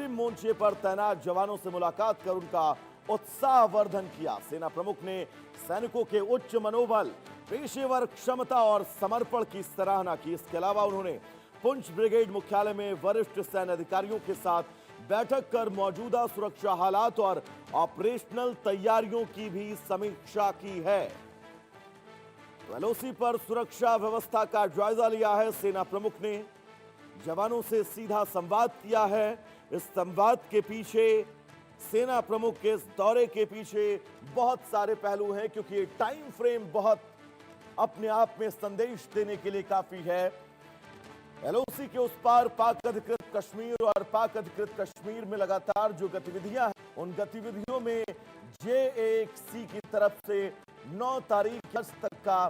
अंतिम मोर्चे पर तैनात जवानों से मुलाकात कर उनका उत्साहवर्धन किया। सेना प्रमुख ने सैनिकों के उच्च मनोबल, पेशेवर क्षमता और समर्पण की सराहना की। इसके अलावा उन्होंने पुंछ ब्रिगेड मुख्यालय में वरिष्ठ सैन्य अधिकारियों के साथ बैठक कर मौजूदा सुरक्षा हालात और ऑपरेशनल तैयारियों की भी समीक्षा की है। एलओसी पर सुरक्षा व्यवस्था का जायजा लिया है। सेना प्रमुख ने जवानों से सीधा संवाद किया है। इस संवाद के पीछे, सेना प्रमुख के इस दौरे के पीछे बहुत सारे पहलू हैं, क्योंकि ये टाइम फ्रेम बहुत अपने आप में संदेश देने के लिए काफी है। एलओसी के उस पार पाक अधिकृत कश्मीर और पाक अधिकृत कश्मीर में लगातार जो गतिविधियां हैं, उन गतिविधियों में JAC की तरफ से 9 तारीख तक का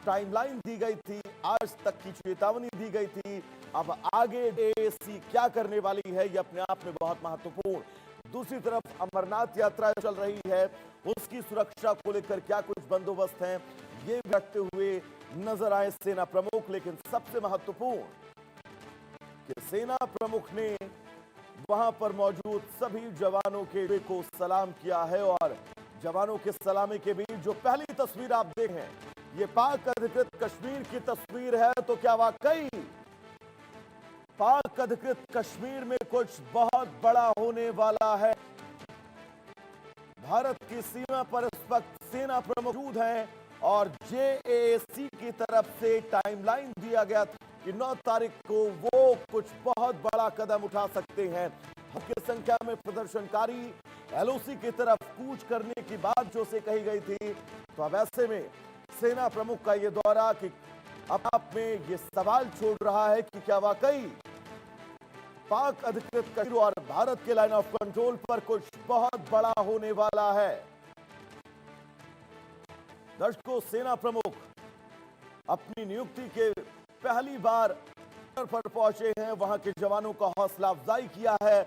टाइमलाइन दी गई थी, आज तक की चेतावनी दी गई थी। अब आगे JAC क्या करने वाली है, यह अपने आप में बहुत महत्वपूर्ण। दूसरी तरफ अमरनाथ यात्रा चल रही है, उसकी सुरक्षा को लेकर क्या कुछ बंदोबस्त हैं, ये रखते हुए नजर आए सेना प्रमुख। लेकिन सबसे महत्वपूर्ण कि सेना प्रमुख ने वहां पर मौजूद सभी जवानों के को सलाम किया है। और जवानों के सलामी के बीच जो पहली तस्वीर आप देख रहे हैं, ये पाक अधिकृत कश्मीर की तस्वीर है। तो क्या वाकई पाक अधिकृत कश्मीर में कुछ बहुत बड़ा होने वाला है? भारत की सीमा पर इस वक्त सेना प्रमुख मौजूद हैं और JAC की तरफ से टाइमलाइन दिया गया था कि 9 तारीख को वो कुछ बहुत बड़ा कदम उठा सकते हैं। हल्की संख्या में प्रदर्शनकारी LOC की तरफ कूच करने की बात जो से कही गई थी। तो अब ऐसे में सेना प्रमुख का ये दौरा कि अब आप में ये सवाल छोड़ रहा है कि क्या वाकई पाक अधिकृत कश्मीर और भारत के लाइन ऑफ कंट्रोल पर कुछ बहुत बड़ा होने वाला है। दर्शकों, सेना प्रमुख अपनी नियुक्ति के पहली बार पर पहुंचे हैं, वहां के जवानों का हौसला अफजाई किया है।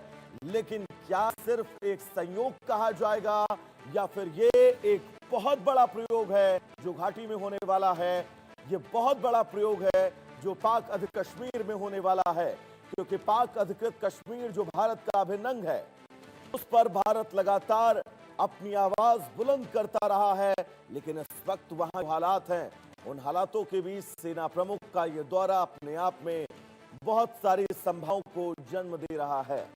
लेकिन क्या सिर्फ एक संयोग कहा जाएगा या फिर ये एक बहुत बड़ा प्रयोग है जो घाटी में होने वाला है? ये बहुत बड़ा प्रयोग है जो पाक अधिकृत कश्मीर में होने वाला है, क्योंकि पाक अधिकृत कश्मीर जो भारत का अभिन्न अंग है, उस पर भारत लगातार अपनी आवाज बुलंद करता रहा है। लेकिन इस वक्त वहां जो हालात हैं, उन हालातों के बीच सेना प्रमुख का यह दौरा अपने आप में बहुत सारी संभावनाओं को जन्म दे रहा है।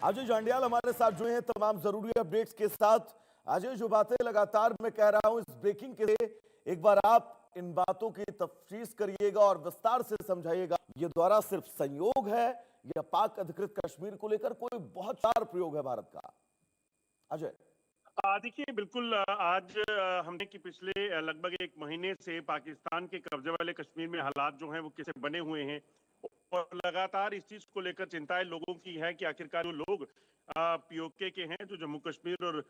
अजय जांडियाल हमारे साथ जुड़े हैं तमाम जरूरी अपडेट्स के साथ। अजय, जो बातें लगातार मैं कह रहा हूं इस ब्रेकिंग के लिए, एक बार आप इन बातों की तफसीस करिएगा और विस्तार से समझाइएगा। ये दौरा सिर्फ संयोग है या पाक अधिकृत कश्मीर को लेकर कोई बहुत सारा प्रयोग है भारत का? अजय। देखिए, बिल्कुल आज हमने कि पिछले लगभग 1 महीने से पाकिस्तान के कब्जे वाले कश्मीर में हालात जो हैं वो कैसे बने हुए हैं, और लगातार इस चीज को लेकर चिंताएं लोगों की है कि आखिरकार जो लोग POK के हैं, जो जम्मू कश्मीर और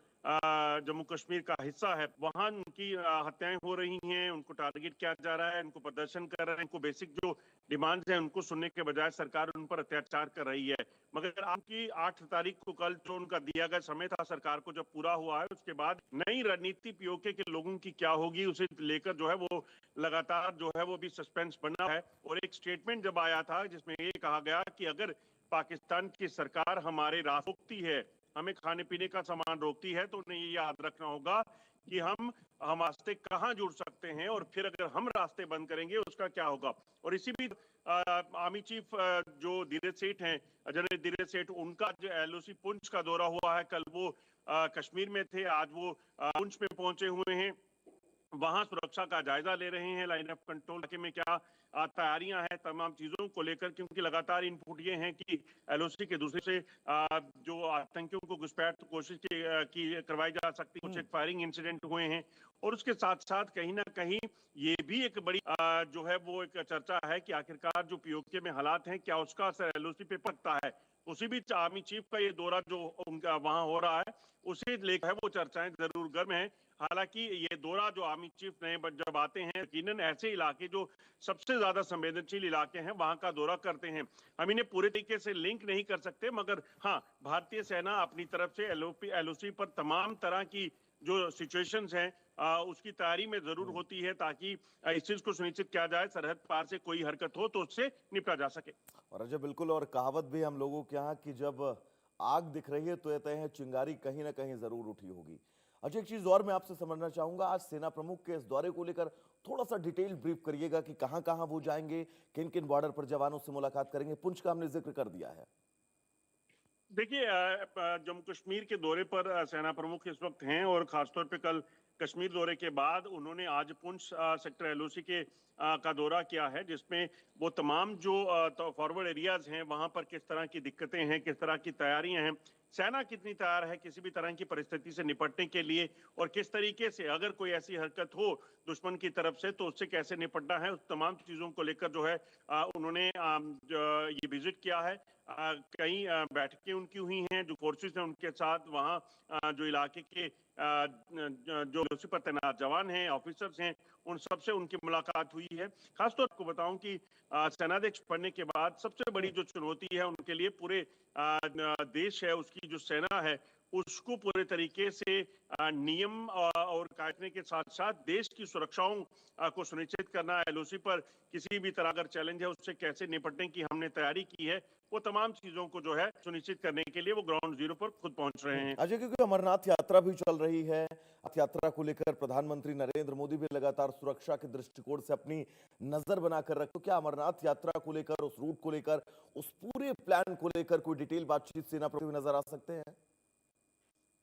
जम्मू कश्मीर का हिस्सा है, वहां उनकी हत्याएं हो रही हैं, उनको टारगेट किया जा रहा है, उनको प्रदर्शन कर रहे हैं, उनको बेसिक जो डिमांड्स हैं उनको सुनने के बजाय सरकार उन पर अत्याचार कर रही है। मगर आपकी 8 तारीख को, कल जो उनका दिया गया समय था सरकार को, जब पूरा हुआ है, उसके बाद नई रणनीति POK के लोगों की क्या होगी, उसे लेकर जो है वो लगातार जो है वो भी सस्पेंस बना है। और एक स्टेटमेंट जब आया था जिसमें ये कहा गया कि अगर पाकिस्तान की सरकार हमारे रास्ते रोकती है, हमें खाने पीने का सामान रोकती है, तो उन्हें ये याद रखना होगा कि हम रास्ते कहाँ जुड़ सकते हैं, और फिर अगर हम रास्ते बंद करेंगे उसका क्या होगा। और इसी बीच आर्मी चीफ जो धीरज सेठ हैं, जनरल धीरज सेठ, उनका जो LOC पुंछ का दौरा हुआ है, कल वो कश्मीर में थे, आज वो पुंछ में पहुंचे हुए हैं, वहां सुरक्षा का जायजा ले रहे हैं, लाइन ऑफ कंट्रोल में क्या तैयारियां हैं, तमाम चीजों को लेकर। क्योंकि लगातार इनपुट ये हैं कि LOC के दूसरे से जो आतंकियों को घुसपैठ कोशिश की करवाई जा सकती, कुछ एक फायरिंग इंसिडेंट हुए हैं। और उसके साथ साथ कहीं ना कहीं ये भी एक बड़ी जो है वो एक चर्चा है कि आखिरकार जो POK में हालात हैं, क्या उसका असर LOC पे पड़ता है। उसी बीच आर्मी चीफ का ये दौरा जो उनका वहां हो रहा है, उसे लेकर है वो चर्चाएं जरूर गर्म है। हालांकि ये दौरा जो आर्मी चीफ ने जब आते हैं, यकीनन ऐसे इलाके जो सबसे ज्यादा संवेदनशील इलाके हैं वहां का दौरा करते हैं। हम इन्हें पूरे तरीके से लिंक नहीं कर सकते, मगर हाँ, भारतीय सेना अपनी तरफ से LOC पर तमाम तरह की जो सिचुएशंस हैं उसकी तैयारी में जरूर होती है, ताकि इस चीज को सुनिश्चित किया जाए सरहद पार से कोई हरकत हो तो उससे निपटा जा सके। और अजय बिल्कुल, और कहावत भी हम लोगों के यहाँ कि जब आग दिख रही है तो ये तय है चिंगारी कहीं ना कहीं जरूर उठी होगी। अजय, एक चीज और मैं आपसे समझना चाहूंगा, आज सेना प्रमुख के इस दौरे को लेकर थोड़ा सा डिटेल ब्रीफ करिएगा कि कहां कहां वो जाएंगे, किन किन बॉर्डर पर जवानों से मुलाकात करेंगे। पुंछ का हमने जिक्र कर दिया है। देखिए, जम्मू कश्मीर के दौरे पर सेना प्रमुख इस वक्त हैं, और खासतौर पे कल कश्मीर दौरे के बाद उन्होंने आज पुंछ सेक्टर एलओसी के का दौरा किया है, जिसमें वो तमाम जो फॉरवर्ड एरियाज हैं वहां पर किस तरह की दिक्कतें हैं, किस तरह की तैयारियां हैं, सेना कितनी तैयार है किसी भी तरह की परिस्थिति से निपटने के लिए, और किस तरीके से अगर कोई ऐसी हरकत हो दुश्मन की तरफ से तो उससे कैसे निपटना है, उस तमाम चीजों को लेकर जो है उन्होंने ये विजिट किया है। कई बैठकें उनकी हुई हैं, जो फोर्सेस हैं उनके साथ वहाँ जो इलाके के जो उसी पर तैनात जवान हैं, ऑफिसर्स हैं, उन सबसे उनकी मुलाकात हुई है। खासतौर पर बताऊं कि सेनाध्यक्ष बनने के बाद सबसे बड़ी जो चुनौती है उनके लिए, पूरे देश है उसकी जो सेना है उसको पूरे तरीके से नियम और काटने के साथ साथ देश की सुरक्षाओं को सुनिश्चित करना, एलओसी पर किसी भी तरह अगर चैलेंज है उससे कैसे निपटने की हमने तैयारी की है, वो तमाम चीजों को जो है सुनिश्चित करने के लिए वो ग्राउंड जीरो पर खुद पहुंच रहे हैं। अजय, क्योंकि अमरनाथ यात्रा भी चल रही है, अमरनाथ यात्रा को लेकर प्रधानमंत्री नरेंद्र मोदी भी लगातार सुरक्षा के दृष्टिकोण से अपनी नजर बनाकर रखे, तो क्या अमरनाथ यात्रा को लेकर, उस रूट को लेकर, उस पूरे प्लान को लेकर कोई डिटेल बातचीत सेना प्रमुख नजर आ सकते हैं?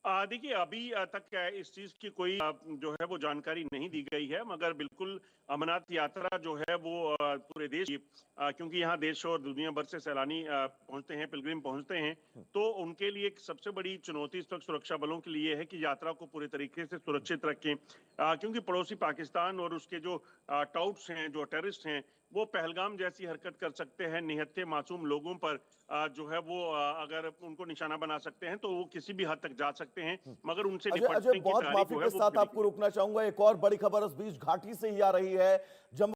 देखिए, अभी तक इस चीज की कोई जो है वो जानकारी नहीं दी गई है, मगर बिल्कुल अमरनाथ यात्रा जो है वो पूरे देश की, क्योंकि यहाँ देश और दुनिया भर से सैलानी पहुंचते हैं, पिलग्रिम पहुंचते हैं, तो उनके लिए एक सबसे बड़ी चुनौती इस वक्त सुरक्षा बलों के लिए है कि यात्रा को पूरे तरीके से सुरक्षित रखें, क्योंकि पड़ोसी पाकिस्तान और उसके जो टाउट्स हैं, जो टेररिस्ट हैं, वो पहलगाम जैसी हरकत कर सकते हैं निहत्थे मासूम लोगों पर, जो है वो अगर उनको निशाना बना सकते हैं तो वो किसी भी हद तक जा सकते हैं, मगर उनसे अजय, निपटने की बहुत तैयारी माफी जो के है वो साथ आपको रुकना चाहूंगा। एक और बड़ी खबर इस बीच घाटी से ही आ रही है। जम्मू